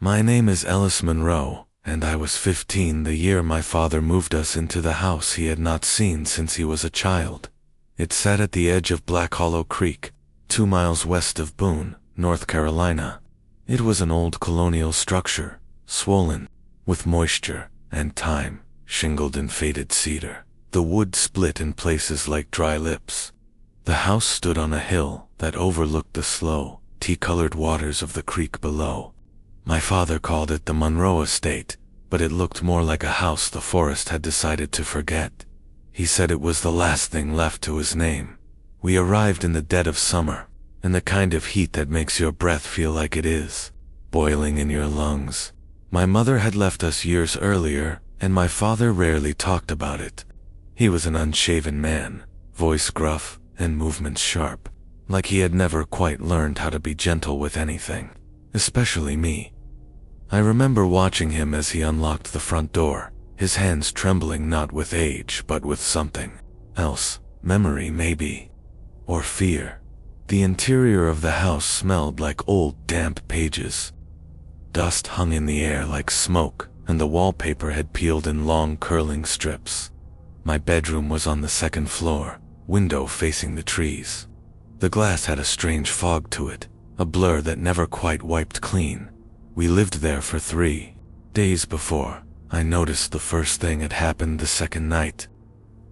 My name is Ellis Monroe, and I was 15 the year my father moved us into the house he had not seen since he was a child. It sat at the edge of Black Hollow Creek, 2 miles west of Boone, North Carolina. It was an old colonial structure, swollen with moisture and time, shingled in faded cedar. The wood split in places like dry lips. The house stood on a hill that overlooked the slow, tea-colored waters of the creek below. My father called it the Monroe Estate, but it looked more like a house the forest had decided to forget. He said it was the last thing left to his name. We arrived in the dead of summer, in the kind of heat that makes your breath feel like it is boiling in your lungs. My mother had left us years earlier, and my father rarely talked about it. He was an unshaven man, voice gruff and movements sharp, like he had never quite learned how to be gentle with anything, especially me. I remember watching him as he unlocked the front door, his hands trembling not with age but with something else, memory maybe, or fear. The interior of the house smelled like old damp pages. Dust hung in the air like smoke, and the wallpaper had peeled in long curling strips. My bedroom was on the second floor, window facing the trees. The glass had a strange fog to it, a blur that never quite wiped clean. We lived there for 3 days before I noticed the first thing had happened the second night.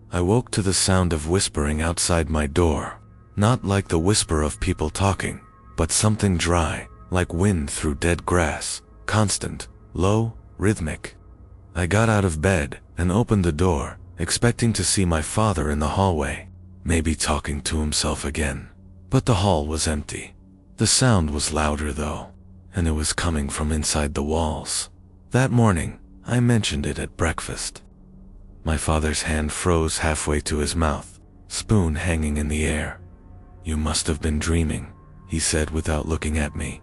I woke to the sound of whispering outside my door, not like the whisper of people talking, but something dry, like wind through dead grass, constant, low, rhythmic. I got out of bed and opened the door, expecting to see my father in the hallway, maybe talking to himself again. But the hall was empty. The sound was louder though, and it was coming from inside the walls. That morning, I mentioned it at breakfast. My father's hand froze halfway to his mouth, spoon hanging in the air. "You must have been dreaming," he said without looking at me.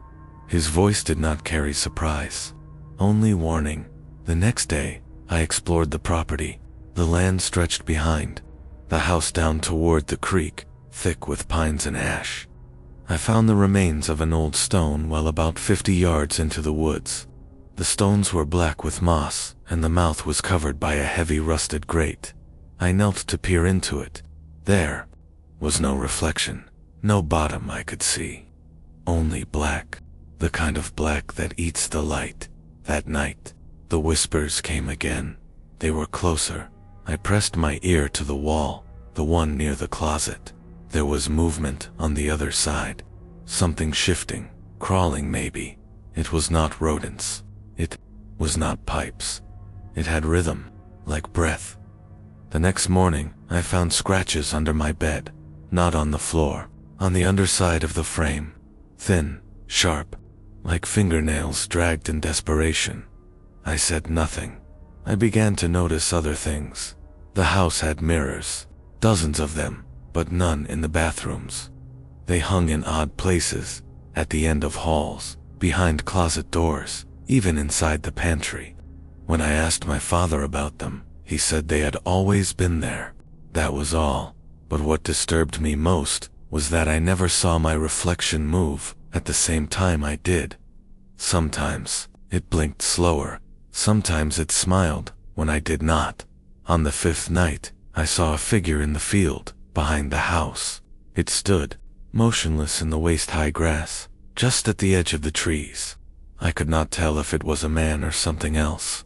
His voice did not carry surprise, only warning. The next day, I explored the property. The land stretched behind, the house down toward the creek, thick with pines and ash. I found the remains of an old stone well about 50 yards into the woods. The stones were black with moss, and the mouth was covered by a heavy rusted grate. I knelt to peer into it. There was no reflection, no bottom I could see. Only black, the kind of black that eats the light. That night, the whispers came again. They were closer. I pressed my ear to the wall, the one near the closet. There was movement on the other side. Something shifting, crawling maybe. It was not rodents. It was not pipes. It had rhythm, like breath. The next morning, I found scratches under my bed, not on the floor, on the underside of the frame. Thin, sharp, like fingernails dragged in desperation. I said nothing. I began to notice other things. The house had mirrors, dozens of them, but none in the bathrooms. They hung in odd places, at the end of halls, behind closet doors, even inside the pantry. When I asked my father about them, he said they had always been there. That was all. But what disturbed me most was that I never saw my reflection move at the same time I did. Sometimes it blinked slower, sometimes it smiled when I did not. On the 5th night, I saw a figure in the field, behind the house. It stood, motionless in the waist-high grass, just at the edge of the trees. I could not tell if it was a man or something else.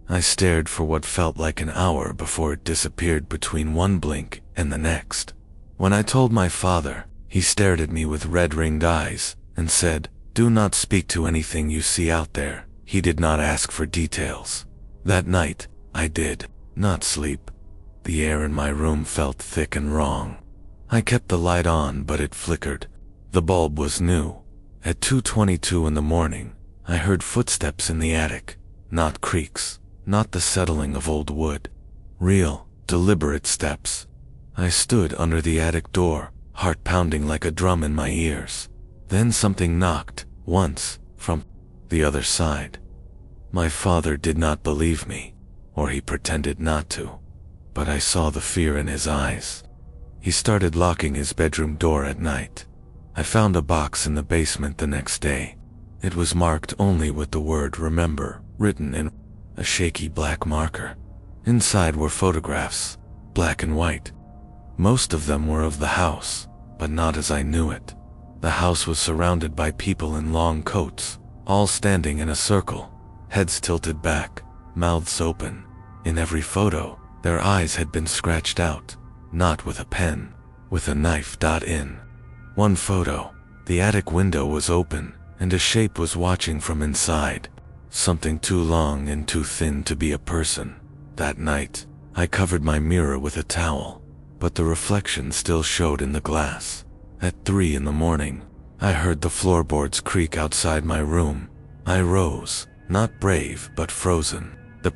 I stared for what felt like an hour before it disappeared between one blink and the next. When I told my father, he stared at me with red-ringed eyes and said, "Do not speak to anything you see out there." He did not ask for details. That night, I did not sleep. The air in my room felt thick and wrong. I kept the light on, but it flickered. The bulb was new. At 2:22 in the morning, I heard footsteps in the attic. Not creaks, not the settling of old wood. Real, deliberate steps. I stood under the attic door, heart pounding like a drum in my ears. Then something knocked, once, from the other side. My father did not believe me, or he pretended not to. But I saw the fear in his eyes. He started locking his bedroom door at night. I found a box in the basement the next day. It was marked only with the word "Remember" written in a shaky black marker. Inside were photographs, black and white. Most of them were of the house, but not as I knew it. The house was surrounded by people in long coats, all standing in a circle, heads tilted back, mouths open. In every photo, their eyes had been scratched out, not with a pen, with a knife. In one photo, the attic window was open, and a shape was watching from inside, something too long and too thin to be a person. That night, I covered my mirror with a towel, but the reflection still showed in the glass. At 3 in the morning, I heard the floorboards creak outside my room. I rose, not brave but frozen. The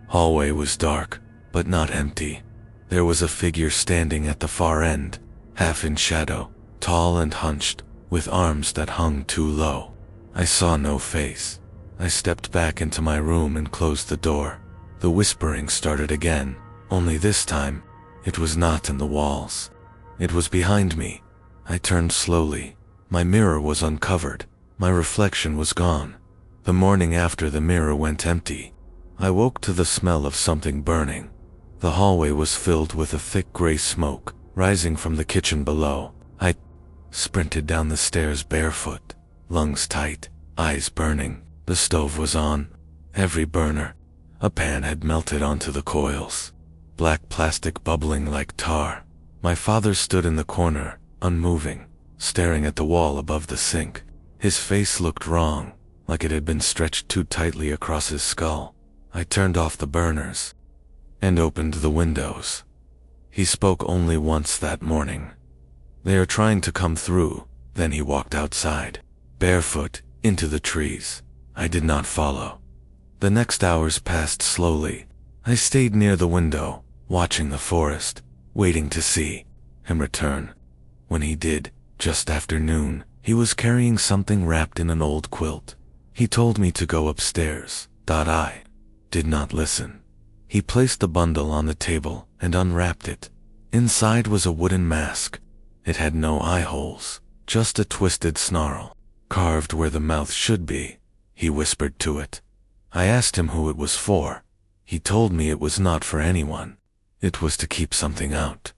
hallway was dark, but not empty. There was a figure standing at the far end, half in shadow, tall and hunched, with arms that hung too low. I saw no face. I stepped back into my room and closed the door. The whispering started again, only this time, it was not in the walls. It was behind me. I turned slowly. My mirror was uncovered. My reflection was gone. The morning after, the mirror went empty. I woke to the smell of something burning. The hallway was filled with a thick gray smoke, rising from the kitchen below. I sprinted down the stairs barefoot, lungs tight, eyes burning. The stove was on. Every burner. A pan had melted onto the coils. Black plastic bubbling like tar. My father stood in the corner, unmoving, staring at the wall above the sink. His face looked wrong, like it had been stretched too tightly across his skull. I turned off the burners and opened the windows. He spoke only once that morning. "They are trying to come through." Then he walked outside, barefoot, into the trees. I did not follow. The next hours passed slowly. I stayed near the window, watching the forest, waiting to see him return. When he did, just after noon, he was carrying something wrapped in an old quilt. He told me to go upstairs. I did not listen. He placed the bundle on the table and unwrapped it. Inside was a wooden mask. It had no eye holes, just a twisted snarl, carved where the mouth should be. He whispered to it. I asked him who it was for. He told me it was not for anyone. It was to keep something out.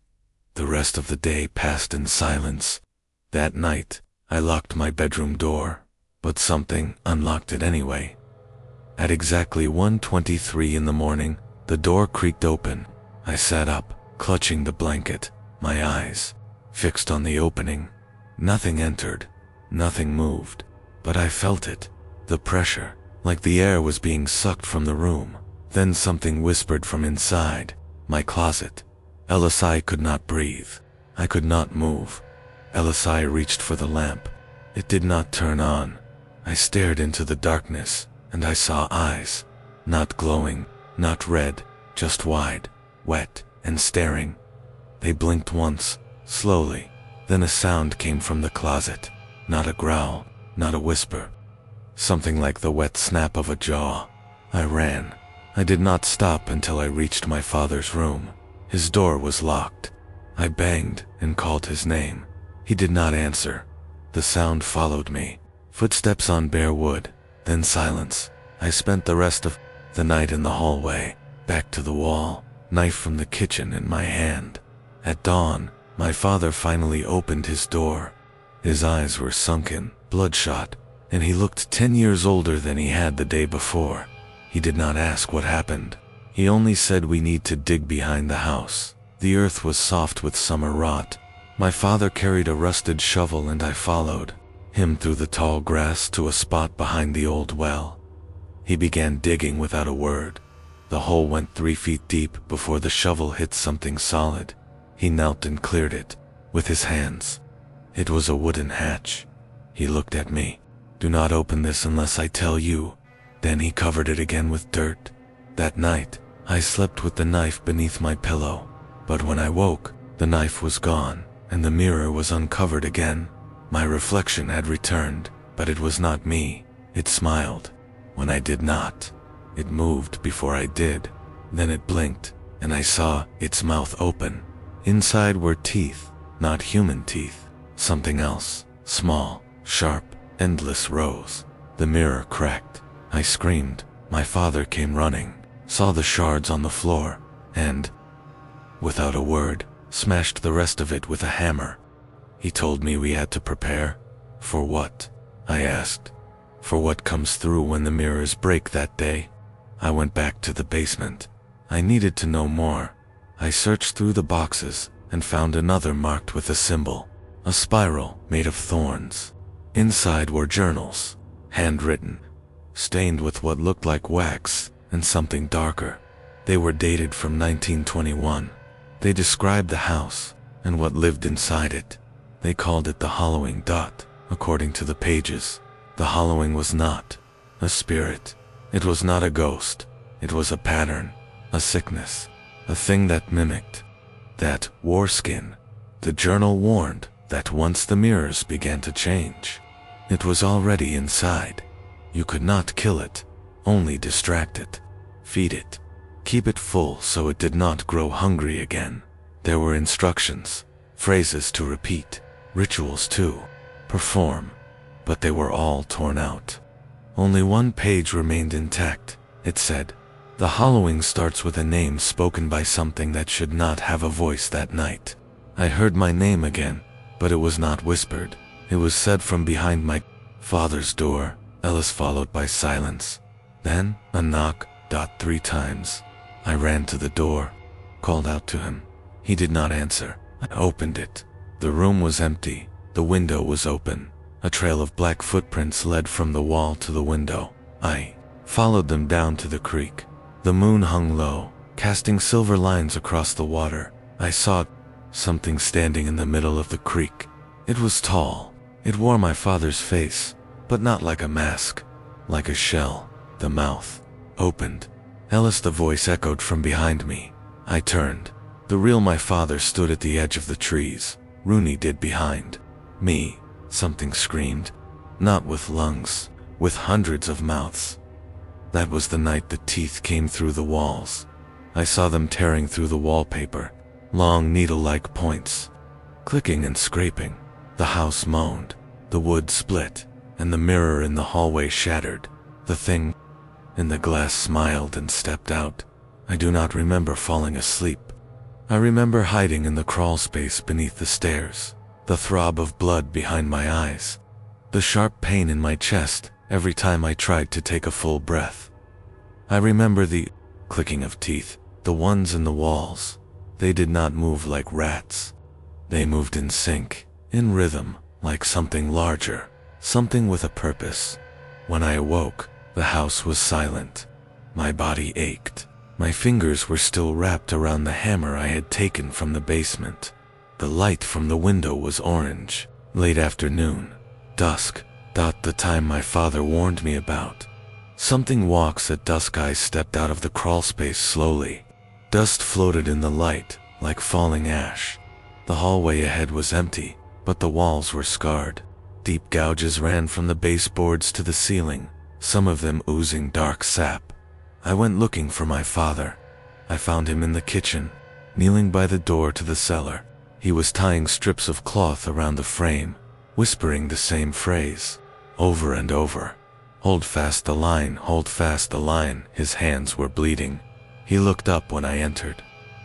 The rest of the day passed in silence. That night, I locked my bedroom door, but something unlocked it anyway. At exactly 1:23 in the morning, the door creaked open. I sat up, clutching the blanket, my eyes fixed on the opening. Nothing entered, nothing moved, but I felt it, the pressure, like the air was being sucked from the room. Then something whispered from inside, my closet. Elisai could not breathe. I could not move. Elisai reached for the lamp. It did not turn on. I stared into the darkness, and I saw eyes. Not glowing, not red, just wide, wet, and staring. They blinked once, slowly. Then a sound came from the closet. Not a growl, not a whisper. Something like the wet snap of a jaw. I ran. I did not stop until I reached my father's room. His door was locked. I banged and called his name. He did not answer. The sound followed me. Footsteps on bare wood, then silence. I spent the rest of the night in the hallway, back to the wall, knife from the kitchen in my hand. At dawn, my father finally opened his door. His eyes were sunken, bloodshot, and he looked 10 years older than he had the day before. He did not ask what happened. He only said we need to dig behind the house. The earth was soft with summer rot. My father carried a rusted shovel and I followed him through the tall grass to a spot behind the old well. He began digging without a word. The hole went 3 feet deep before the shovel hit something solid. He knelt and cleared it with his hands. It was a wooden hatch. He looked at me. "Do not open this unless I tell you." Then he covered it again with dirt. That night, I slept with the knife beneath my pillow. But when I woke, the knife was gone, and the mirror was uncovered again. My reflection had returned, but it was not me. It smiled when I did not. It moved before I did. Then it blinked, and I saw its mouth open. Inside were teeth, not human teeth. Something else, small, sharp, Endless rows. The mirror cracked. I screamed. My father came running, saw the shards on the floor, and, without a word, smashed the rest of it with a hammer. He told me we had to prepare. For what? I asked. For what comes through when the mirrors break that day? I went back to the basement. I needed to know more. I searched through the boxes and found another marked with a symbol, a spiral made of thorns. Inside were journals, handwritten, stained with what looked like wax and something darker. They were dated from 1921. They described the house and what lived inside it. They called it the hollowing dot, according to the pages. The hollowing was not a spirit. It was not a ghost. It was a pattern, a sickness, a thing that mimicked, that wore skin. The journal warned that once the mirrors began to change, it was already inside. You could not kill it, only distract it, feed it, keep it full so it did not grow hungry again. There were instructions, phrases to repeat, rituals to perform, but they were all torn out. Only one page remained intact. It said, "The hollowing starts with a name spoken by something that should not have a voice that night." I heard my name again, but it was not whispered. It was said from behind my father's door. Ellis followed by silence. Then a knock, 3 times. I ran to the door, called out to him. He did not answer. I opened it. The room was empty. The window was open. A trail of black footprints led from the wall to the window. I followed them down to the creek. The moon hung low, casting silver lines across the water. I saw something standing in the middle of the creek. It was tall. It wore my father's face, but not like a mask, like a shell. The mouth opened. Ellis, the voice echoed from behind me. I turned. The real my father stood at the edge of the trees. Rooney did behind me. Something screamed, not with lungs, with hundreds of mouths. That was the night the teeth came through the walls. I saw them tearing through the wallpaper, long needle-like points, clicking and scraping. The house moaned, the wood split, and the mirror in the hallway shattered. The thing in the glass smiled and stepped out. I do not remember falling asleep. I remember hiding in the crawl space beneath the stairs. The throb of blood behind my eyes, the sharp pain in my chest every time I tried to take a full breath. I remember the clicking of teeth, the ones in the walls. They did not move like rats. They moved in sync, in rhythm, like something larger, something with a purpose. When I awoke, the house was silent. My body ached. My fingers were still wrapped around the hammer I had taken from the basement. The light from the window was orange. Late afternoon. Dusk. The time my father warned me about. Something walks at dusk. I stepped out of the crawl space slowly. Dust floated in the light, like falling ash. The hallway ahead was empty, but the walls were scarred. Deep gouges ran from the baseboards to the ceiling, some of them oozing dark sap. I went looking for my father. I found him in the kitchen, kneeling by the door to the cellar. He was tying strips of cloth around the frame, whispering the same phrase, over and over. "Hold fast the line, hold fast the line." His hands were bleeding. He looked up when I entered.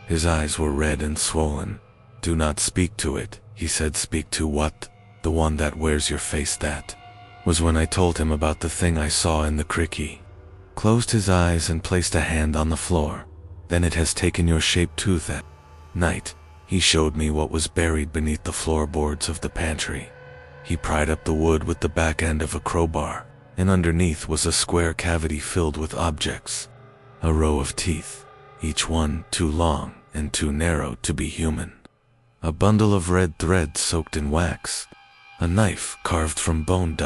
His eyes were red and swollen. "Do not speak to it," he said. "Speak to what?" "The one that wears your face." That was when I told him about the thing I saw in the creek. He closed his eyes and placed a hand on the floor. "Then it has taken your shape too." That night, he showed me what was buried beneath the floorboards of the pantry. He pried up the wood with the back end of a crowbar, and underneath was a square cavity filled with objects. A row of teeth, each one too long and too narrow to be human. A bundle of red thread soaked in wax. A knife carved from bone.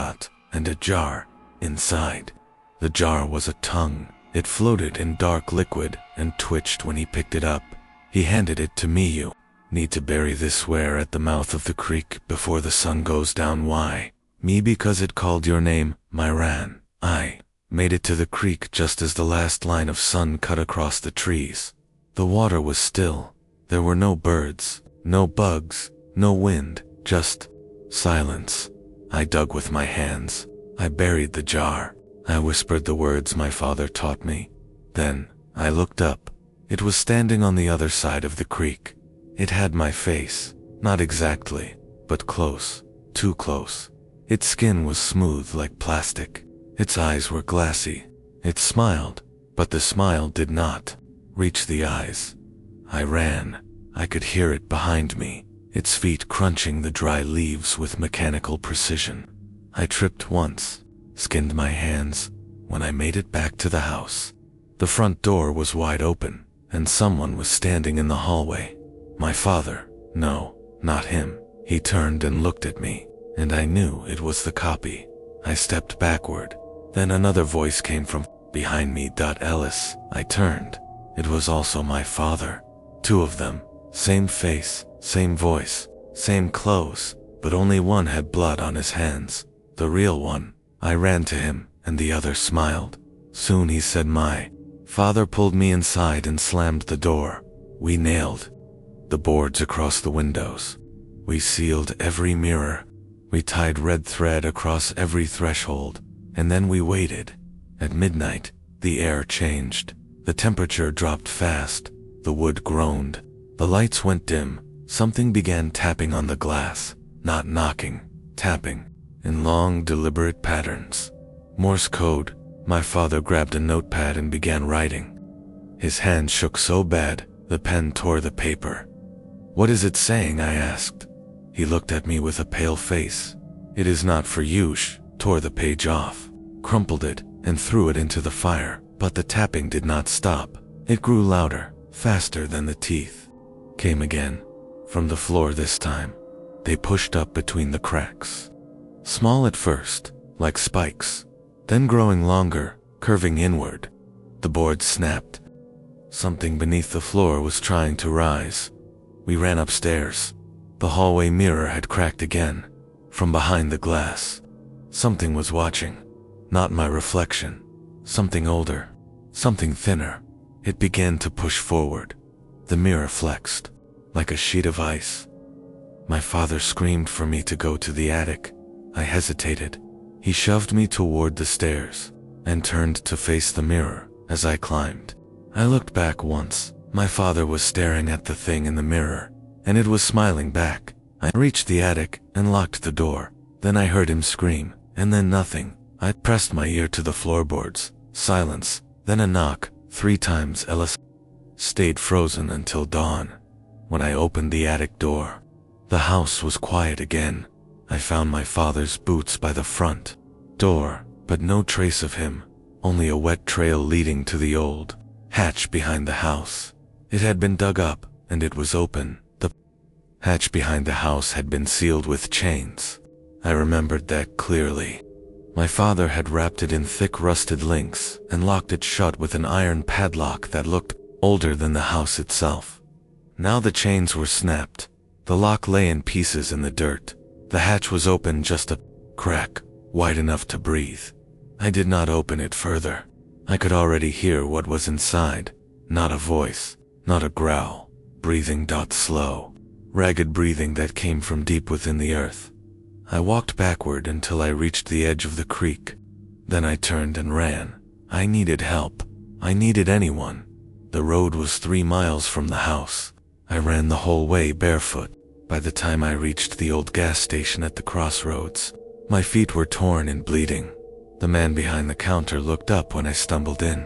And a jar inside. The jar was a tongue. It floated in dark liquid and twitched when he picked it up. He handed it to me. "You need to bury this where at the mouth of the creek before the sun goes down." "Why?" "Me, because it called your name, Myran." I made it to the creek just as the last line of sun cut across the trees. The water was still. There were no birds, no bugs, no wind, just silence. I dug with my hands. I buried the jar. I whispered the words my father taught me. Then, I looked up. It was standing on the other side of the creek. It had my face. Not exactly, but close. Too close. Its skin was smooth like plastic. Its eyes were glassy. It smiled, but the smile did not reach the eyes. I ran. I could hear it behind me, its feet crunching the dry leaves with mechanical precision. I tripped once, skinned my hands. When I made it back to the house, the front door was wide open, and someone was standing in the hallway. My father. No, not him. He turned and looked at me, and I knew it was the copy. I stepped backward. Then another voice came from behind me. Ellis. I turned. It was also my father. Two of them. Same face, same voice, same clothes, but only one had blood on his hands. The real one. I ran to him, and the other smiled. Soon he said my father pulled me inside and slammed the door. We nailed the boards across the windows. We sealed every mirror. We tied red thread across every threshold, and then we waited. At midnight, the air changed. The temperature dropped fast. The wood groaned. The lights went dim. Something began tapping on the glass. Not knocking, tapping, in long, deliberate patterns. Morse code. My father grabbed a notepad and began writing. His hand shook so bad, the pen tore the paper. "What is it saying?" I asked. He looked at me with a pale face. "It is not for you." Tore the page off, crumpled it, and threw it into the fire. But the tapping did not stop. It grew louder, faster than the teeth. Came again. From the floor this time. They pushed up between the cracks. Small at first, like spikes. Then growing longer, curving inward. The board snapped. Something beneath the floor was trying to rise. We ran upstairs. The hallway mirror had cracked again. From behind the glass, something was watching. Not my reflection. Something older. Something thinner. It began to push forward. The mirror flexed, like a sheet of ice. My father screamed for me to go to the attic. I hesitated. He shoved me toward the stairs, and turned to face the mirror as I climbed. I looked back once. My father was staring at the thing in the mirror, and it was smiling back. I reached the attic and locked the door. Then I heard him scream, and then nothing. I pressed my ear to the floorboards. Silence, then a knock, 3 times. Ellis stayed frozen until dawn. When I opened the attic door, the house was quiet again. I found my father's boots by the front door, but no trace of him, only a wet trail leading to the old hatch behind the house. It had been dug up, and it was open. The hatch behind the house had been sealed with chains. I remembered that clearly. My father had wrapped it in thick rusted links and locked it shut with an iron padlock that looked older than the house itself. Now the chains were snapped. The lock lay in pieces in the dirt. The hatch was open, just a crack, wide enough to breathe. I did not open it further. I could already hear what was inside. Not a voice, not a growl. Breathing. Slow, ragged breathing that came from deep within the earth. I walked backward until I reached the edge of the creek. Then I turned and ran. I needed help. I needed anyone. The road was 3 miles from the house. I ran the whole way barefoot. By the time I reached the old gas station at the crossroads, my feet were torn and bleeding. The man behind the counter looked up when I stumbled in.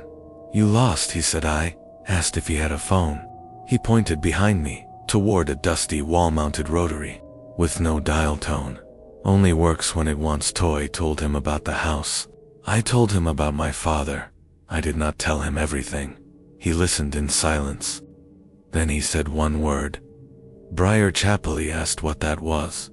"You lost," he said. I asked if he had a phone. He pointed behind me, toward a dusty wall-mounted rotary, with no dial tone. "Only works when it wants toy." Told him about the house. I told him about my father. I did not tell him everything. He listened in silence. Then he said one word. Briar Chapel. He asked what that was.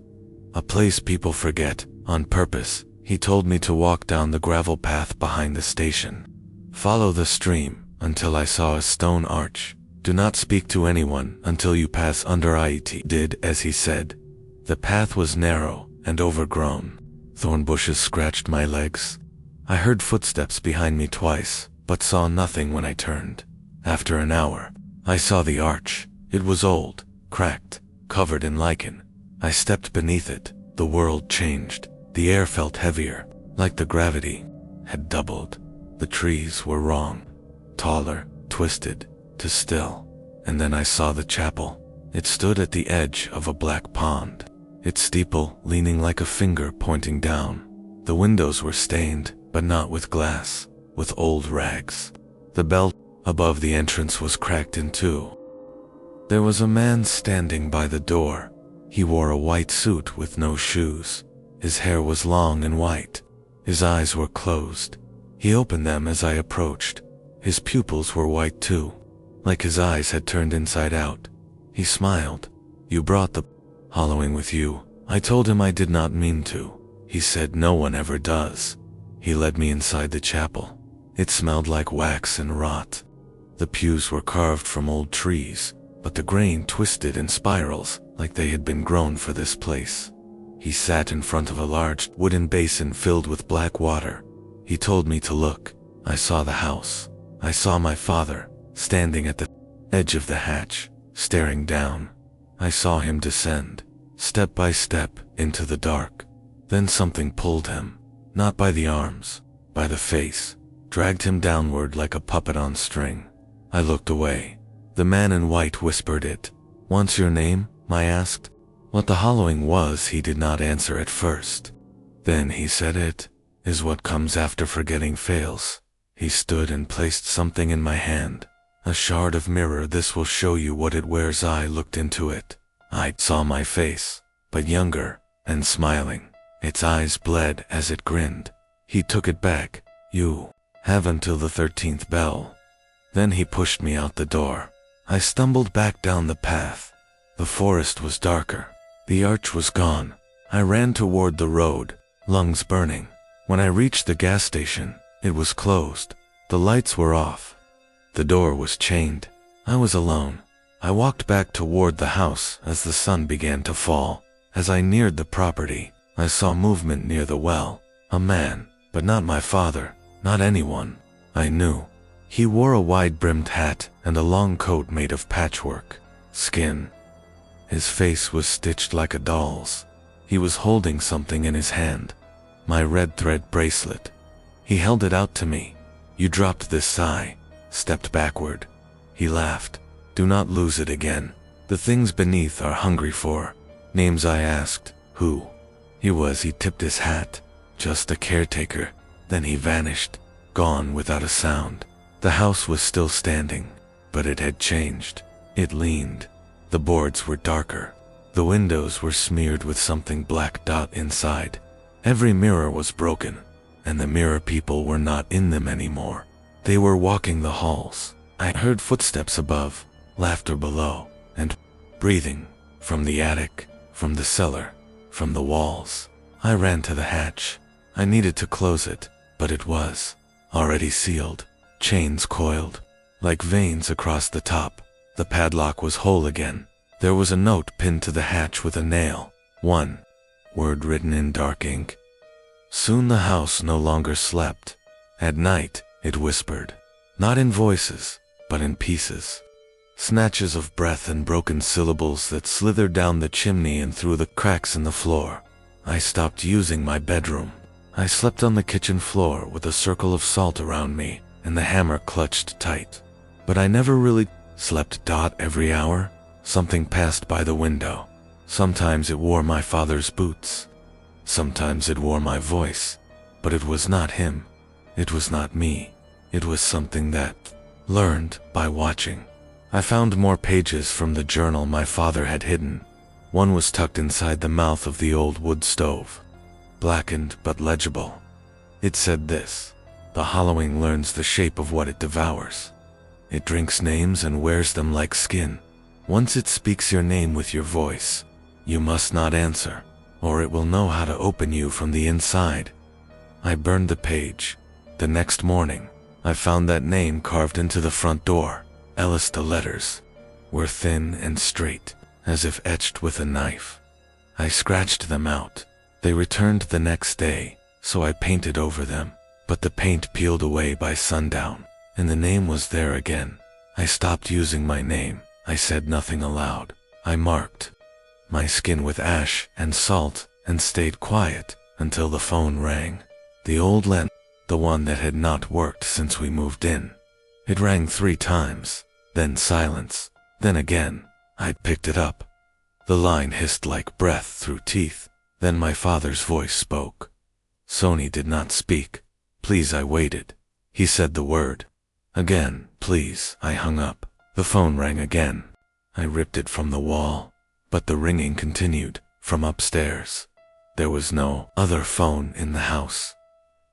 "A place people forget, on purpose." He told me to walk down the gravel path behind the station. Follow the stream, until I saw a stone arch. Do not speak to anyone until you pass under it. Did as he said. The path was narrow and overgrown. Thorn bushes scratched my legs. I heard footsteps behind me twice, but saw nothing when I turned. After an hour, I saw the arch. It was old, cracked, covered in lichen. I stepped beneath it. The world changed. The air felt heavier, like the gravity had doubled. The trees were wrong, taller, twisted, to still. And then I saw the chapel. It stood at the edge of a black pond, its steeple leaning like a finger pointing down. The windows were stained, but not with glass, with old rags. The bell above the entrance was cracked in two. There was a man standing by the door. He wore a white suit with no shoes. His hair was long and white. His eyes were closed. He opened them as I approached. His pupils were white too, like his eyes had turned inside out. He smiled. "You brought the hollowing with you." I told him I did not mean to. He said no one ever does. He led me inside the chapel. It smelled like wax and rot. The pews were carved from old trees, but the grain twisted in spirals like they had been grown for this place. He sat in front of a large wooden basin filled with black water. He told me to look. I saw the house. I saw my father, standing at the edge of the hatch, staring down. I saw him descend, step by step, into the dark. Then something pulled him, not by the arms, by the face, dragged him downward like a puppet on string. I looked away. The man in white whispered it. "What's your name?" I asked. What the hollowing was, he did not answer at first. Then he said, "It is what comes after forgetting fails." He stood and placed something in my hand. "A shard of mirror. This will show you what it wears." I looked into it. I saw my face, but younger, and smiling. Its eyes bled as it grinned. He took it back. "You have until the 13th bell." Then he pushed me out the door. I stumbled back down the path. The forest was darker. The arch was gone. I ran toward the road, lungs burning. When I reached the gas station, it was closed. The lights were off. The door was chained. I was alone. I walked back toward the house as the sun began to fall. As I neared the property, I saw movement near the well. A man, but not my father, not anyone I knew. He wore a wide-brimmed hat and a long coat made of patchwork skin. His face was stitched like a doll's. He was holding something in his hand, my red thread bracelet. He held it out to me. "You dropped this," I stepped backward. He laughed. "Do not lose it again. The things beneath are hungry for names." I asked, "Who?" He tipped his hat. "Just a caretaker." Then he vanished, gone without a sound. The house was still standing, but it had changed. It leaned. The boards were darker. The windows were smeared with something black dot inside. Every mirror was broken, and the mirror people were not in them anymore. They were walking the halls. I heard footsteps above, laughter below, and breathing from the attic, from the cellar, from the walls. I ran to the hatch. I needed to close it, but it was already sealed, chains coiled, like veins across the top. The padlock was whole again. There was a note pinned to the hatch with a nail. One word written in dark ink. Soon the house no longer slept. At night, it whispered, not in voices, but in pieces. Snatches of breath and broken syllables that slithered down the chimney and through the cracks in the floor. I stopped using my bedroom. I slept on the kitchen floor with a circle of salt around me and the hammer clutched tight. But I never really slept. Every hour, something passed by the window. Sometimes it wore my father's boots. Sometimes it wore my voice. But it was not him. It was not me. It was something that learned by watching. I found more pages from the journal my father had hidden. One was tucked inside the mouth of the old wood stove, blackened but legible. It said this: "The hollowing learns the shape of what it devours. It drinks names and wears them like skin. Once it speaks your name with your voice, you must not answer, or it will know how to open you from the inside." I burned the page. The next morning, I found that name carved into the front door. Ellis. The letters were thin and straight, as if etched with a knife. I scratched them out. They returned the next day, so I painted over them, but the paint peeled away by sundown, and the name was there again. I stopped using my name. I said nothing aloud. I marked my skin with ash and salt and stayed quiet. until the phone rang. The old land, the one that had not worked since we moved in. It rang 3 times, then silence, then again. I picked it up. The line hissed like breath through teeth. Then my father's voice spoke. Sony did not speak. Please, I waited. He said the word. Again, please, I hung up. The phone rang again. I ripped it from the wall, but the ringing continued, from upstairs. There was no other phone in the house.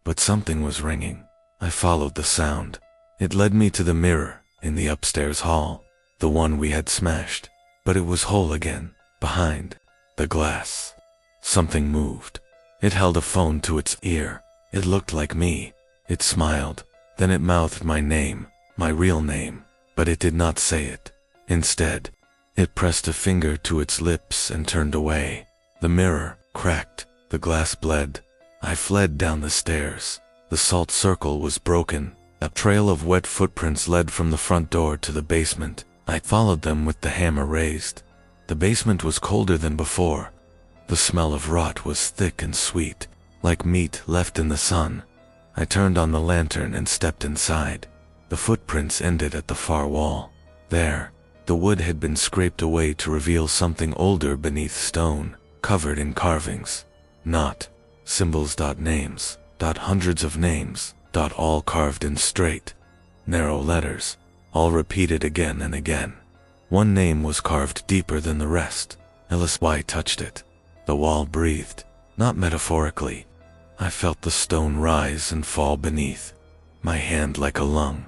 But something was ringing. I followed the sound. It led me to the mirror in the upstairs hall, the one we had smashed, but it was whole again, behind the glass. Something moved. It held a phone to its ear. It looked like me. It smiled. Then it mouthed my name, my real name, but it did not say it. Instead, it pressed a finger to its lips and turned away. The mirror cracked. The glass bled. I fled down the stairs. The salt circle was broken. A trail of wet footprints led from the front door to the basement. I followed them with the hammer raised. The basement was colder than before. The smell of rot was thick and sweet, like meat left in the sun. I turned on the lantern and stepped inside. The footprints ended at the far wall. There, the wood had been scraped away to reveal something older beneath stone, covered in carvings. Not symbols, names, hundreds of names, all carved in straight, narrow letters, all repeated again and again. One name was carved deeper than the rest. LSY touched it. The wall breathed, not metaphorically. I felt the stone rise and fall beneath, my hand like a lung.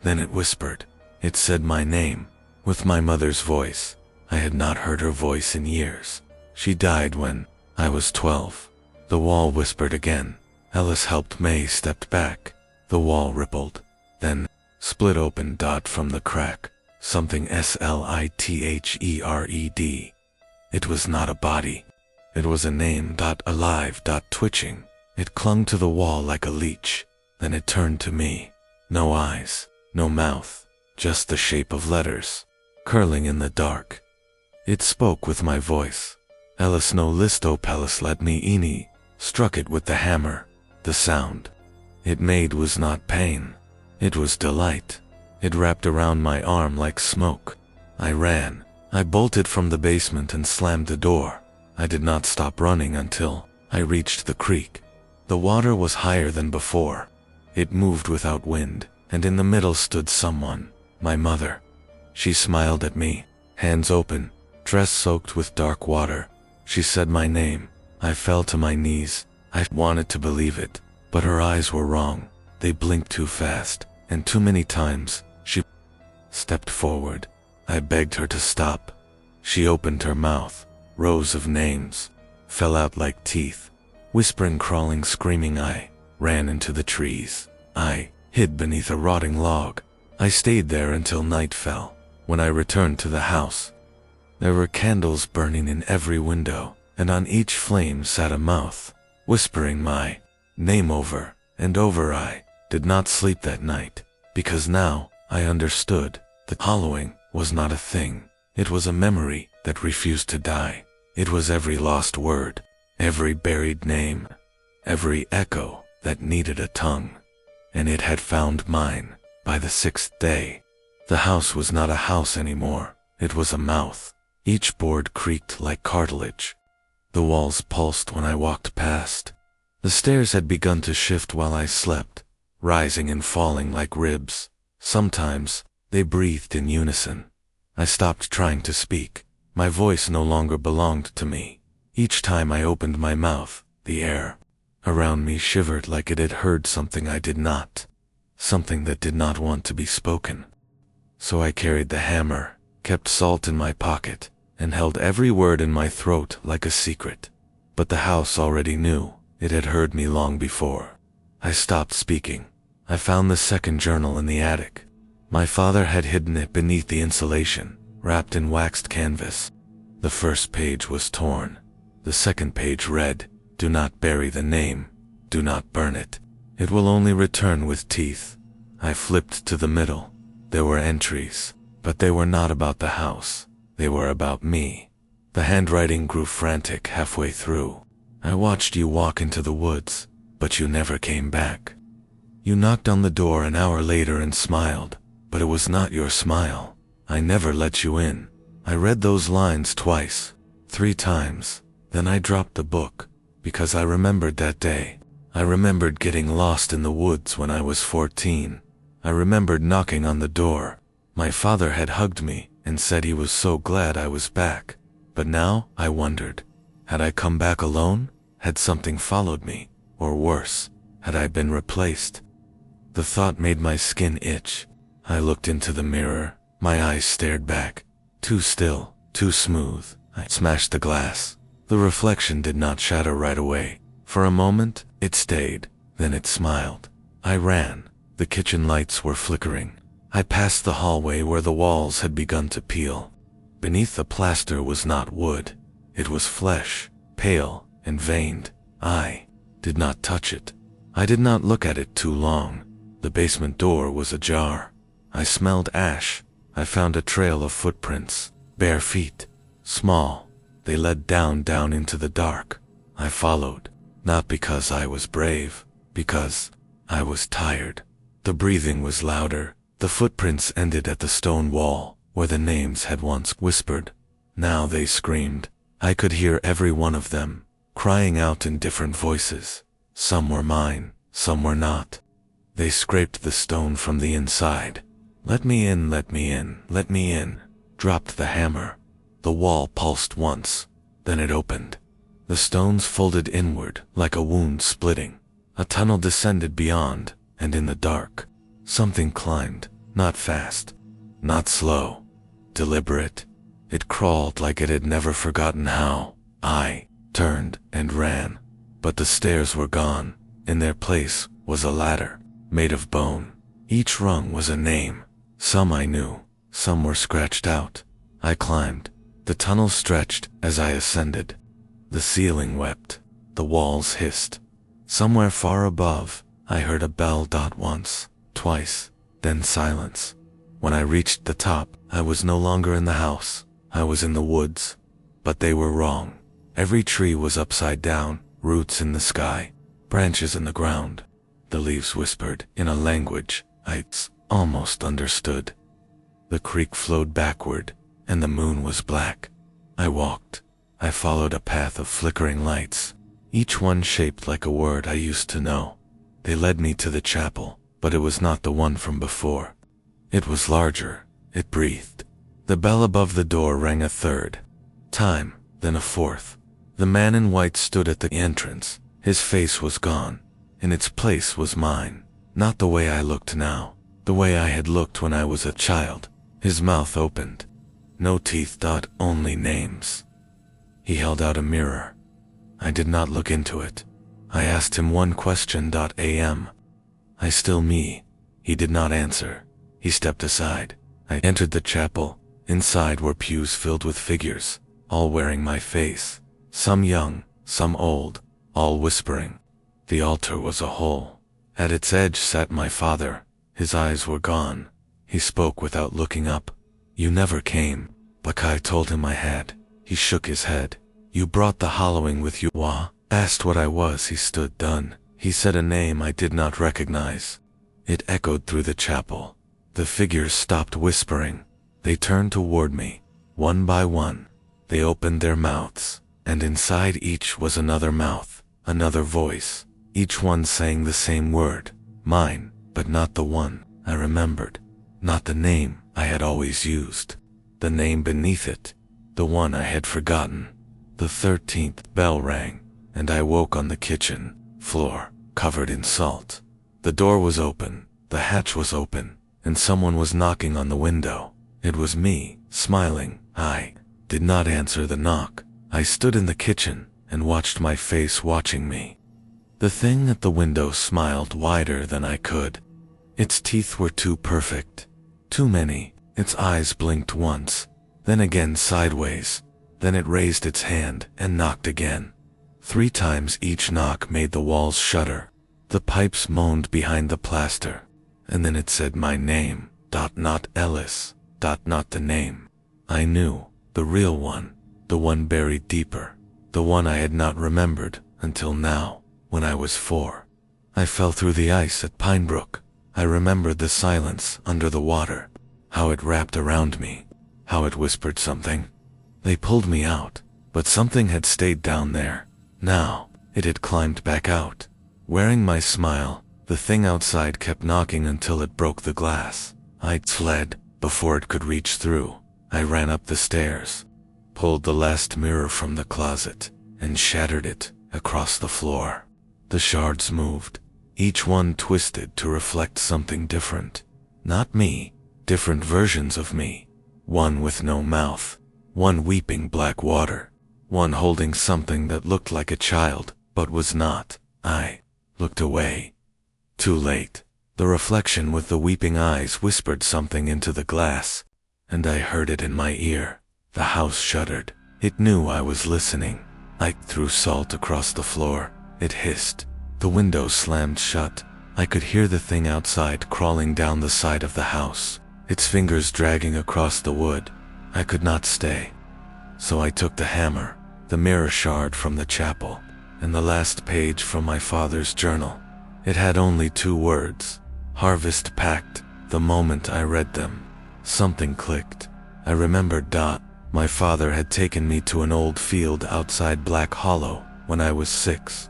Then it whispered. It said my name, with my mother's voice. I had not heard her voice in years. She died when I was 12. The wall whispered again. Ellis helped. May stepped back. The wall rippled, then split open. From the crack, something slithed. It was not a body. It was a name. Alive. Twitching. It clung to the wall like a leech. Then it turned to me. No eyes, no mouth, just the shape of letters, curling in the dark. It spoke with my voice. Ellis no listo pelis let me ini. Struck it with the hammer. The sound it made was not pain. It was delight. It wrapped around my arm like smoke. I ran. I bolted from the basement and slammed the door. I did not stop running until I reached the creek. The water was higher than before. It moved without wind, and in the middle stood someone, my mother. She smiled at me, hands open, dress soaked with dark water. She said my name. I fell to my knees. I wanted to believe it, but her eyes were wrong. They blinked too fast, and too many times. She stepped forward. I begged her to stop. She opened her mouth. Rows of names fell out like teeth. Whispering, crawling, screaming, I ran into the trees. I hid beneath a rotting log. I stayed there until night fell. When I returned to the house, there were candles burning in every window, and on each flame sat a mouth, whispering my name over and over. I did not sleep that night, because now I understood. The hollowing was not a thing. It was a memory that refused to die. It was every lost word, every buried name, every echo that needed a tongue. And it had found mine by the 6th day. The house was not a house anymore. It was a mouth. Each board creaked like cartilage. The walls pulsed when I walked past. The stairs had begun to shift while I slept, rising and falling like ribs. Sometimes they breathed in unison. I stopped trying to speak. My voice no longer belonged to me. Each time I opened my mouth, the air around me shivered like it had heard something I did not, something that did not want to be spoken. So I carried the hammer, kept salt in my pocket, and held every word in my throat like a secret. But the house already knew. It had heard me long before. I stopped speaking. I found the second journal in the attic. My father had hidden it beneath the insulation, wrapped in waxed canvas. The first page was torn. The second page read, "Do not bury the name. Do not burn it. It will only return with teeth." I flipped to the middle. There were entries, but they were not about the house. They were about me. The handwriting grew frantic halfway through. I watched you walk into the woods, but you never came back. You knocked on the door an hour later and smiled, but it was not your smile. I never let you in. I read those lines twice, 3 times, then I dropped the book, because I remembered that day. I remembered getting lost in the woods when I was 14. I remembered knocking on the door. My father had hugged me and said he was so glad I was back. But now, I wondered, had I come back alone? Had something followed me? Or worse, had I been replaced? The thought made my skin itch. I looked into the mirror. My eyes stared back. Too still, too smooth. I smashed the glass. The reflection did not shatter right away. For a moment, it stayed. Then it smiled. I ran. The kitchen lights were flickering. I passed the hallway where the walls had begun to peel. Beneath the plaster was not wood. It was flesh, pale and veined. I did not touch it. I did not look at it too long. The basement door was ajar. I smelled ash. I found a trail of footprints, bare feet, small. They led down into the dark. I followed, not because I was brave, because I was tired. The breathing was louder. The footprints ended at the stone wall, where the names had once whispered. Now they screamed. I could hear every one of them, crying out in different voices. Some were mine, some were not. They scraped the stone from the inside. Let me in, let me in, let me in. Dropped the hammer. The wall pulsed once, then it opened. The stones folded inward like a wound splitting. A tunnel descended beyond, and in the dark, something climbed, not fast, not slow, deliberate. It crawled like it had never forgotten how. I turned and ran, but the stairs were gone. In their place was a ladder, made of bone. Each rung was a name. Some I knew, some were scratched out. I climbed. The tunnel stretched as I ascended. The ceiling wept. The walls hissed. Somewhere far above, I heard a bell once, twice, then silence. When I reached the top, I was no longer in the house. I was in the woods. But they were wrong. Every tree was upside down, roots in the sky, branches in the ground. The leaves whispered in a language I almost understood. The creek flowed backward, and the moon was black. I walked. I followed a path of flickering lights, each one shaped like a word I used to know. They led me to the chapel, but it was not the one from before. It was larger. It breathed. The bell above the door rang a third time, then a fourth. The man in white stood at the entrance. His face was gone. In its place was mine. Not the way I looked now. The way I had looked when I was a child. His mouth opened. No teeth. Only names. He held out a mirror. I did not look into it. I asked him one question. Am I still me? He did not answer. He stepped aside. I entered the chapel. Inside were pews filled with figures, all wearing my face. Some young, some old, all whispering. The altar was a hole. At its edge sat my father. His eyes were gone. He spoke without looking up. You never came. Bakai told him I had. He shook his head. You brought the hollowing with you. Wah? Asked what I was. He stood done. He said a name I did not recognize. It echoed through the chapel. The figures stopped whispering. They turned toward me. One by one. They opened their mouths, and inside each was another mouth, another voice. Each one saying the same word. Mine, but not the one I remembered. Not the name I had always used. The name beneath it. The one I had forgotten. The 13th bell rang, and I woke on the kitchen floor, covered in salt. The door was open, the hatch was open, and someone was knocking on the window. It was me, smiling. I did not answer the knock. I stood in the kitchen and watched my face watching me. The thing at the window smiled wider than I could. Its teeth were too perfect. Too many. Its eyes blinked once, then again sideways. Then it raised its hand and knocked again. 3 times each knock made the walls shudder. The pipes moaned behind the plaster. And then it said my name. Not Ellis. Not the name I knew. The real one. The one buried deeper. The one I had not remembered, until now, when I was 4. I fell through the ice at Pinebrook. I remembered the silence under the water, how it wrapped around me, how it whispered something. They pulled me out, but something had stayed down there. Now, it had climbed back out. Wearing my smile, the thing outside kept knocking until it broke the glass. I fled before it could reach through. I ran up the stairs, pulled the last mirror from the closet, and shattered it across the floor. The shards moved, each one twisted to reflect something different. Not me, different versions of me. One with no mouth, one weeping black water, one holding something that looked like a child, but was not. I looked away. Too late. The reflection with the weeping eyes whispered something into the glass, and I heard it in my ear. The house shuddered. It knew I was listening. I threw salt across the floor. It hissed. The windows slammed shut. I could hear the thing outside crawling down the side of the house, its fingers dragging across the wood. I could not stay. So I took the hammer, the mirror shard from the chapel, and the last page from my father's journal. It had only 2 words, Harvest Pact. The moment I read them, something clicked. I remembered my father had taken me to an old field outside Black Hollow when I was 6.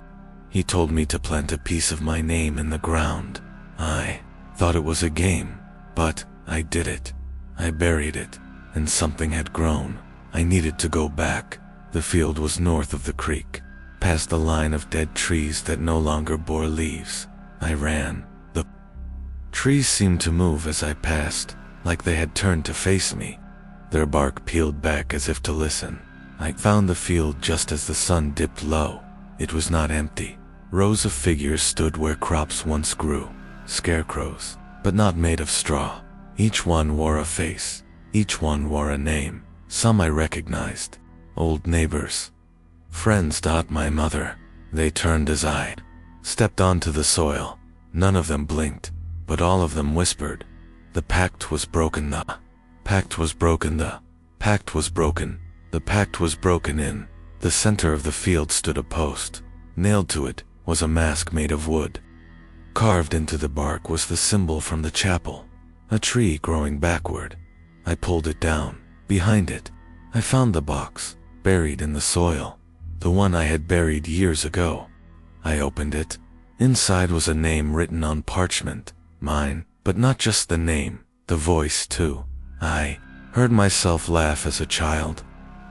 He told me to plant a piece of my name in the ground. I thought it was a game, but I did it. I buried it, and something had grown. I needed to go back. The field was north of the creek, past the line of dead trees that no longer bore leaves. I ran. The trees seemed to move as I passed, like they had turned to face me. Their bark peeled back as if to listen. I found the field just as the sun dipped low. It was not empty. Rows of figures stood where crops once grew. Scarecrows, but not made of straw. Each one wore a face. Each one wore a name. Some I recognized. Old neighbors. Friends. My mother. They turned as I stepped onto the soil. None of them blinked, but all of them whispered. The pact was broken. The pact was broken. The pact was broken. The pact was broken. In the center of the field stood a post. Nailed to it was a mask made of wood. Carved into the bark was the symbol from the chapel, a tree growing backward. I pulled it down. Behind it, I found the box, buried in the soil, the one I had buried years ago. I opened it. Inside was a name written on parchment, mine, but not just the name, the voice too. I heard myself laugh as a child.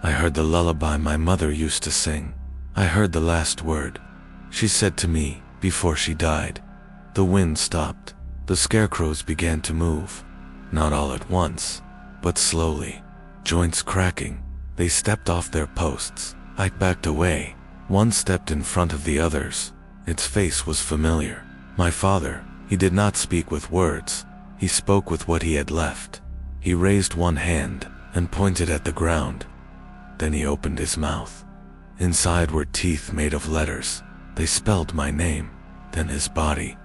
I heard the lullaby my mother used to sing. I heard the last word she said to me before she died. The wind stopped. The scarecrows began to move. Not all at once, but slowly. Joints cracking. They stepped off their posts. I backed away. One stepped in front of the others. Its face was familiar. My father. He did not speak with words. He spoke with what he had left. He raised one hand and pointed at the ground. Then he opened his mouth. Inside were teeth made of letters. They spelled my name. Then his body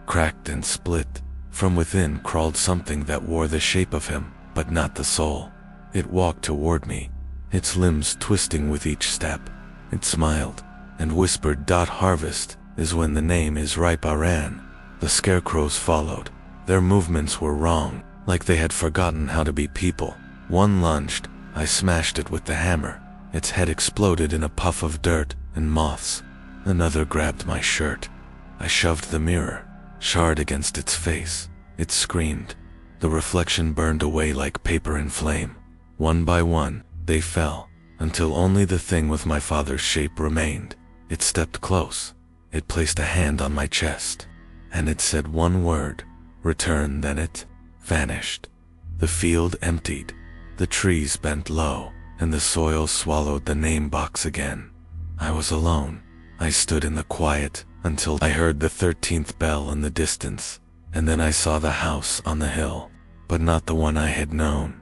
cracked and split. From within crawled something that wore the shape of him, but not the soul. It walked toward me, its limbs twisting with each step. It smiled and whispered, "Harvest is when the name is ripe." I ran. The scarecrows followed. Their movements were wrong, like they had forgotten how to be people. One lunged. I smashed it with the hammer. Its head exploded in a puff of dirt and moths. Another grabbed my shirt. I shoved the mirror shard against its face. It screamed. The reflection burned away like paper in flame. One by one, they fell, until only the thing with my father's shape remained. It stepped close. It placed a hand on my chest, and it said one word, "Return." Then it vanished. The field emptied. The trees bent low, and the soil swallowed the name box again. I was alone. I stood in the quiet until I heard the 13th bell in the distance, and then I saw the house on the hill, but not the one I had known.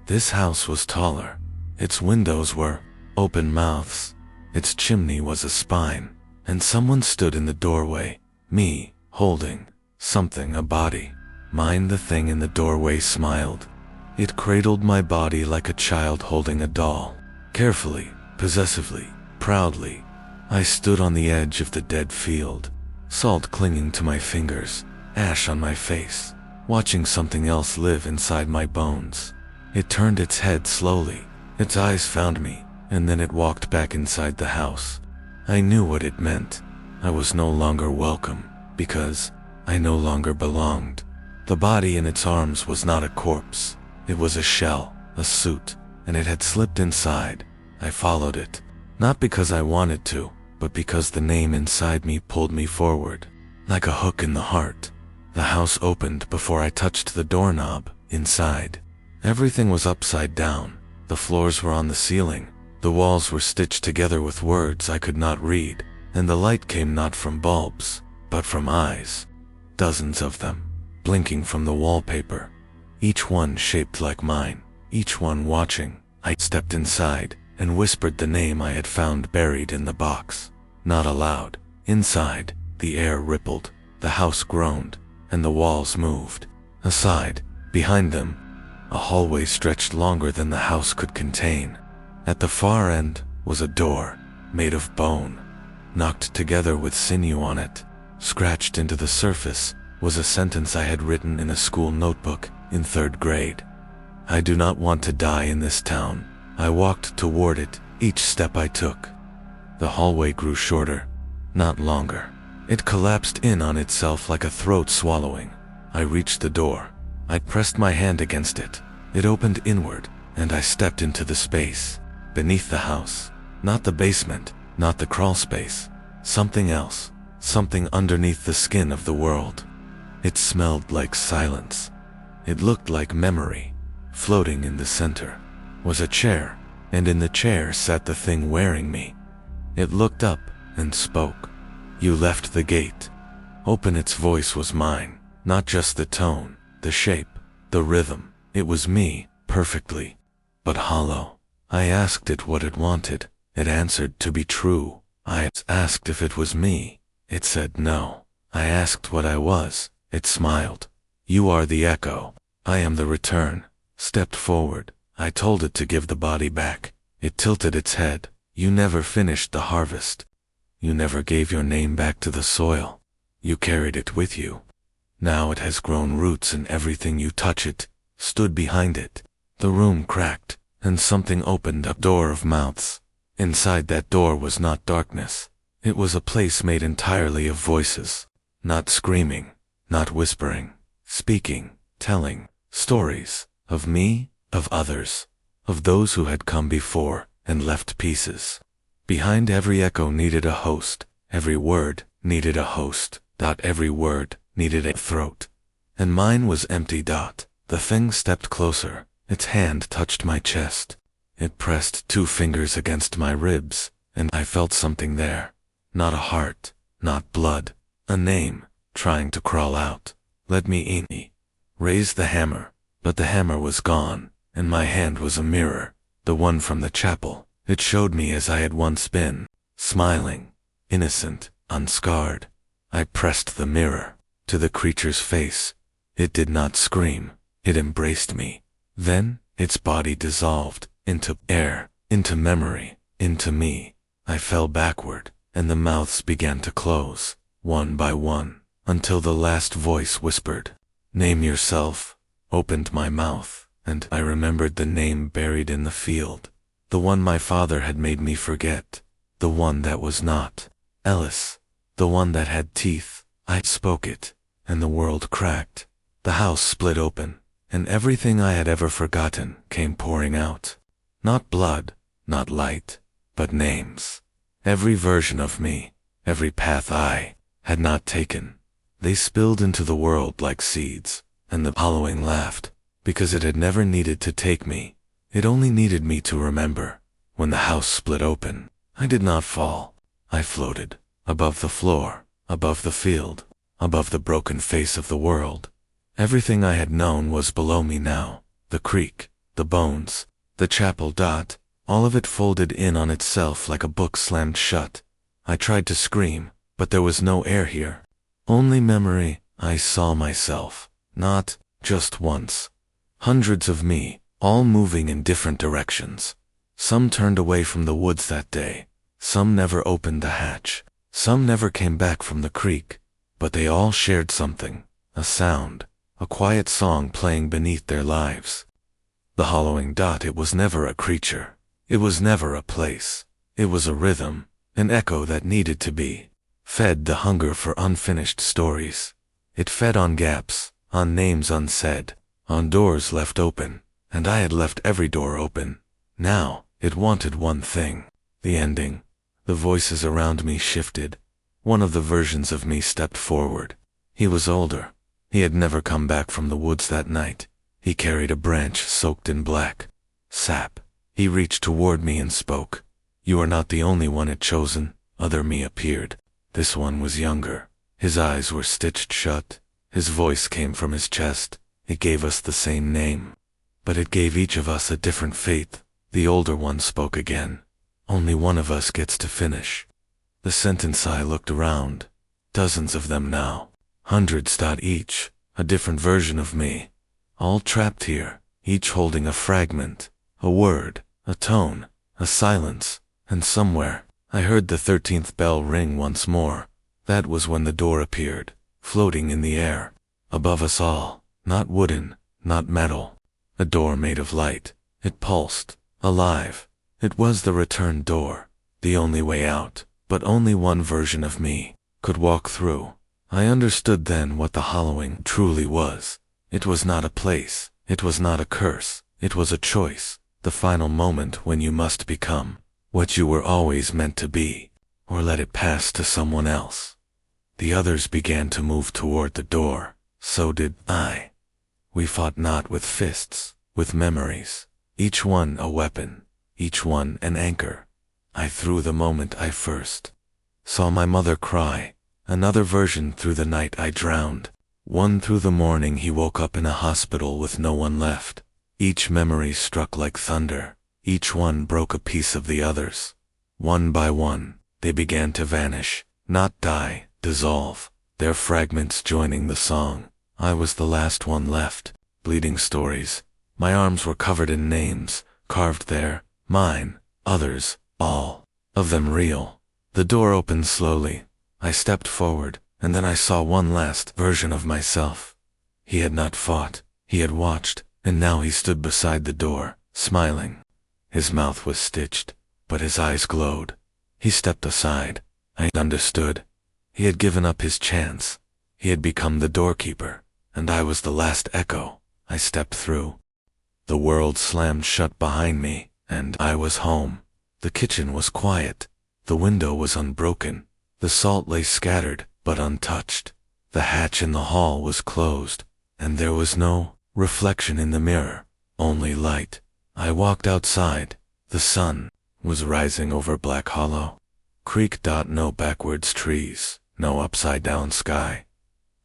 This house was taller. Its windows were open mouths. Its chimney was a spine, and someone stood in the doorway, me, holding something, a body. Mine. The thing in the doorway smiled. It cradled my body like a child holding a doll, carefully, possessively, proudly. I stood on the edge of the dead field, salt clinging to my fingers, ash on my face, watching something else live inside my bones. It turned its head slowly, its eyes found me, and then it walked back inside the house. I knew what it meant. I was no longer welcome, because I no longer belonged. The body in its arms was not a corpse. It was a shell, a suit, and it had slipped inside. I followed it, not because I wanted to, but because the name inside me pulled me forward, like a hook in the heart. The house opened before I touched the doorknob. Inside, everything was upside down. The floors were on the ceiling. The walls were stitched together with words I could not read, and the light came not from bulbs, but from eyes. Dozens of them, blinking from the wallpaper, each one shaped like mine, each one watching. I stepped inside and whispered the name I had found buried in the box. Not aloud. Inside, the air rippled, the house groaned, and the walls moved. Aside, behind them, a hallway stretched longer than the house could contain. At the far end was a door, made of bone, knocked together with sinew on it. Scratched into the surface was a sentence I had written in a school notebook in 3rd grade. I do not want to die in this town. I walked toward it, each step I took. The hallway grew shorter, not longer. It collapsed in on itself like a throat swallowing. I reached the door. I pressed my hand against it. It opened inward, and I stepped into the space. Beneath the house. Not the basement, not the crawl space. Something else. Something underneath the skin of the world. It smelled like silence. It looked like memory. Floating in the center was a chair, and in the chair sat the thing wearing me. It looked up and spoke. You left the gate. Open. Its voice was mine, not just the tone, the shape, the rhythm. It was me, perfectly, but hollow. I asked it what it wanted. It answered to be true. I asked if it was me. It said no. I asked what I was. It smiled. You are the echo. I am the return. Stepped forward. I told it to give the body back. It tilted its head. You never finished the harvest. You never gave your name back to the soil. You carried it with you. Now it has grown roots in everything you touch. It stood behind it. The room cracked, and something opened a door of mouths. Inside that door was not darkness. It was a place made entirely of voices. Not screaming, not whispering, speaking, telling stories of me, of others, of those who had come before and left pieces. Behind every echo needed a host. Every word needed a host. Every word needed a throat. And mine was empty. The thing stepped closer. Its hand touched my chest. It pressed 2 fingers against my ribs, and I felt something there. Not a heart, not blood, a name, trying to crawl out. Let me in. Raised the hammer, but the hammer was gone, and my hand was a mirror, the one from the chapel. It showed me as I had once been, smiling, innocent, unscarred. I pressed the mirror to the creature's face. It did not scream. It embraced me. Then, its body dissolved into air, into memory, into me. I fell backward, and the mouths began to close, one by one, until the last voice whispered, "Name yourself." Opened my mouth, and I remembered the name buried in the field. The one my father had made me forget. The one that was not Ellis. The one that had teeth. I spoke it, and the world cracked. The house split open, and everything I had ever forgotten came pouring out. Not blood, not light, but names. Every version of me, every path I had not taken. They spilled into the world like seeds, and the hollowing laughed, because it had never needed to take me. It only needed me to remember. When the house split open, I did not fall. I floated, above the floor, above the field, above the broken face of the world. Everything I had known was below me now. The creek, the bones, the chapel. All of it folded in on itself like a book slammed shut. I tried to scream, but there was no air here. Only memory. I saw myself, not just once. Hundreds of me, all moving in different directions. Some turned away from the woods that day. Some never opened the hatch. Some never came back from the creek. But they all shared something, a sound, a quiet song playing beneath their lives. The hollowing dot, it was never a creature. It was never a place. It was a rhythm, an echo that needed to be fed, the hunger for unfinished stories. It fed on gaps, on names unsaid, on doors left open, and I had left every door open. Now, it wanted one thing, the ending. The voices around me shifted. One of the versions of me stepped forward. He was older. He had never come back from the woods that night. He carried a branch soaked in black sap. He reached toward me and spoke. "You are not the only one it chosen." Other me appeared. This one was younger. His eyes were stitched shut. His voice came from his chest. It gave us the same name, but it gave each of us a different fate. The older one spoke again. "Only one of us gets to finish." The sentence. I looked around. Dozens of them now. Hundreds. Each, a different version of me. All trapped here, each holding a fragment, a word, a tone, a silence. And somewhere, I heard the 13th bell ring once more. That was when the door appeared, floating in the air, above us all, not wooden, not metal. A door made of light. It pulsed, alive. It was the return door, the only way out. But only one version of me could walk through. I understood then what the hollowing truly was. It was not a place. It was not a curse. It was a choice. The final moment when you must become what you were always meant to be, or let it pass to someone else. The others began to move toward the door. So did I. We fought not with fists, with memories. Each one a weapon. Each one an anchor. I threw the moment I first saw my mother cry. Another version. Through the night I drowned. One through the morning he woke up in a hospital with no one left. Each memory struck like thunder. Each one broke a piece of the others. One by one, they began to vanish, not die, dissolve, their fragments joining the song. I was the last one left. Bleeding stories. My arms were covered in names, carved there, mine, others, all of them real. The door opened slowly. I stepped forward, and then I saw one last version of myself. He had not fought. He had watched, and now he stood beside the door, smiling. His mouth was stitched, but his eyes glowed. He stepped aside. I understood. He had given up his chance. He had become the doorkeeper, and I was the last echo. I stepped through. The world slammed shut behind me, and I was home. The kitchen was quiet. The window was unbroken. The salt lay scattered, but untouched. The hatch in the hall was closed, and there was no reflection in the mirror, only light. I walked outside. The sun was rising over Black Hollow Creek. No backwards trees, no upside-down sky.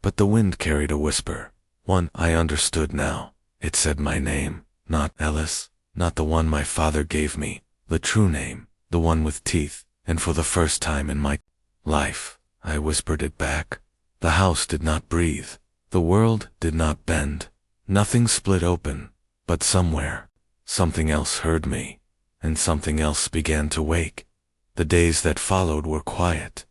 But the wind carried a whisper. One I understood now. It said my name, not Ellis, not the one my father gave me. The true name, the one with teeth, and for the first time in my life, I whispered it back. The house did not breathe. The world did not bend. Nothing split open, but somewhere, something else heard me, and something else began to wake. The days that followed were quiet.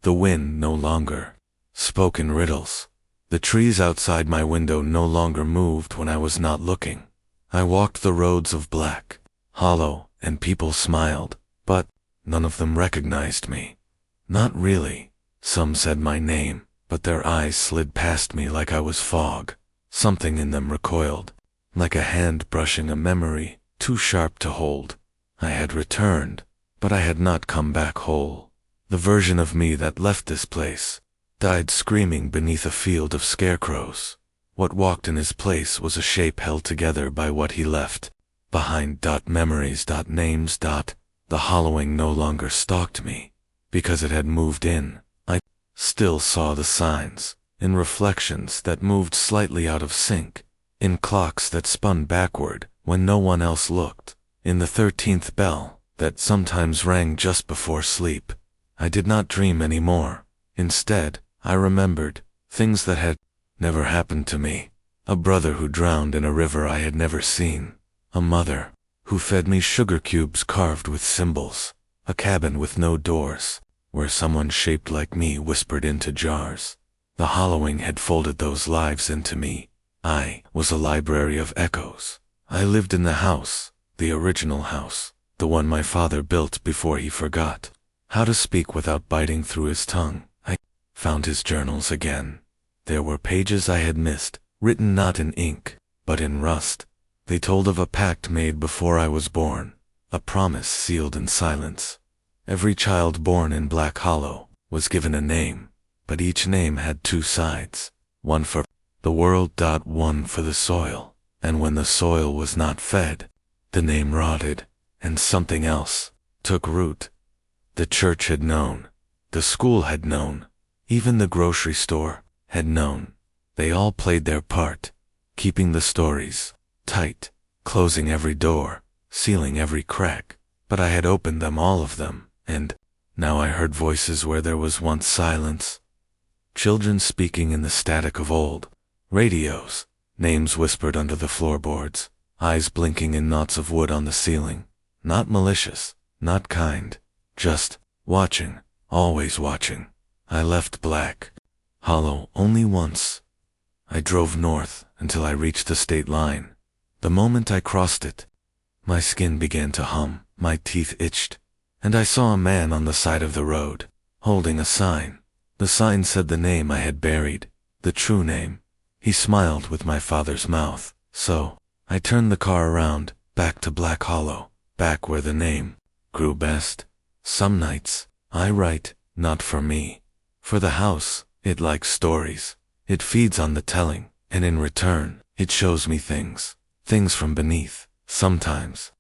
The wind no longer spoke in riddles. The trees outside my window no longer moved when I was not looking. I walked the roads of Black Hollow, and people smiled, but none of them recognized me. Not really. Some said my name, but their eyes slid past me like I was fog. Something in them recoiled, like a hand brushing a memory, too sharp to hold. I had returned, but I had not come back whole. The version of me that left this place died screaming beneath a field of scarecrows. What walked in his place was a shape held together by what he left behind. Memories. Names. The hollowing no longer stalked me, because it had moved in. I still saw the signs, in reflections that moved slightly out of sync, in clocks that spun backward when no one else looked, in the 13th bell that sometimes rang just before sleep. I did not dream anymore. Instead, I remembered things that had never happened to me. A brother who drowned in a river I had never seen. A mother who fed me sugar cubes carved with symbols. a cabin with no doors, where someone shaped like me whispered into jars. The hollowing had folded those lives into me. I was a library of echoes. I lived in the house, the original house, the one my father built before he forgot how to speak without biting through his tongue. I found his journals again. There were pages I had missed, written not in ink, but in rust. They told of a pact made before I was born, a promise sealed in silence. Every child born in Black Hollow was given a name, but each name had two sides, one for the world, one for the soil, and when the soil was not fed, the name rotted, and something else took root. The church had known, the school had known, even the grocery store had known. They all played their part, keeping the stories tight, closing every door, sealing every crack, but I had opened them, all of them, and now I heard voices where there was once silence. Children speaking in the static of old radios, names whispered under the floorboards, eyes blinking in knots of wood on the ceiling. Not malicious, not kind, just watching, always watching. I left Black Hollow only once. I drove north until I reached the state line. The moment I crossed it, my skin began to hum, my teeth itched, and I saw a man on the side of the road, holding a sign. The sign said the name I had buried, the true name. He smiled with my father's mouth, so I turned the car around, back to Black Hollow, back where the name grew best. Some nights, I write, not for me. For the house, it likes stories. It feeds on the telling, and in return, it shows me things from beneath. Sometimes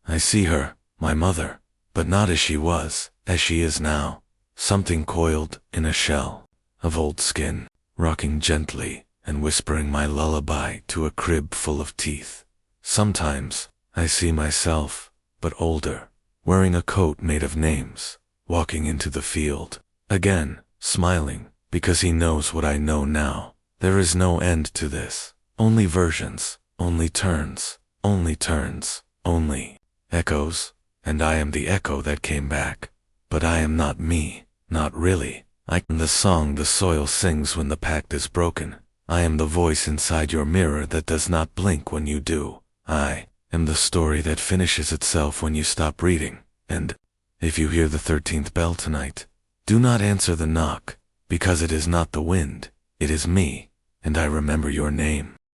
I see her, my mother, but not as she was, as she is now. Something coiled in a shell of old skin, rocking gently and whispering my lullaby to a crib full of teeth. Sometimes I see myself, but older, wearing a coat made of names, walking into the field, again, smiling, because he knows what I know now. There is no end to this. Only versions, only turns, only echoes, and I am the echo that came back. But I am not me, not really. I am the song the soil sings when the pact is broken. I am the voice inside your mirror that does not blink when you do. I am the story that finishes itself when you stop reading. And if you hear the 13th bell tonight, do not answer the knock, because it is not the wind, it is me, and I remember your name.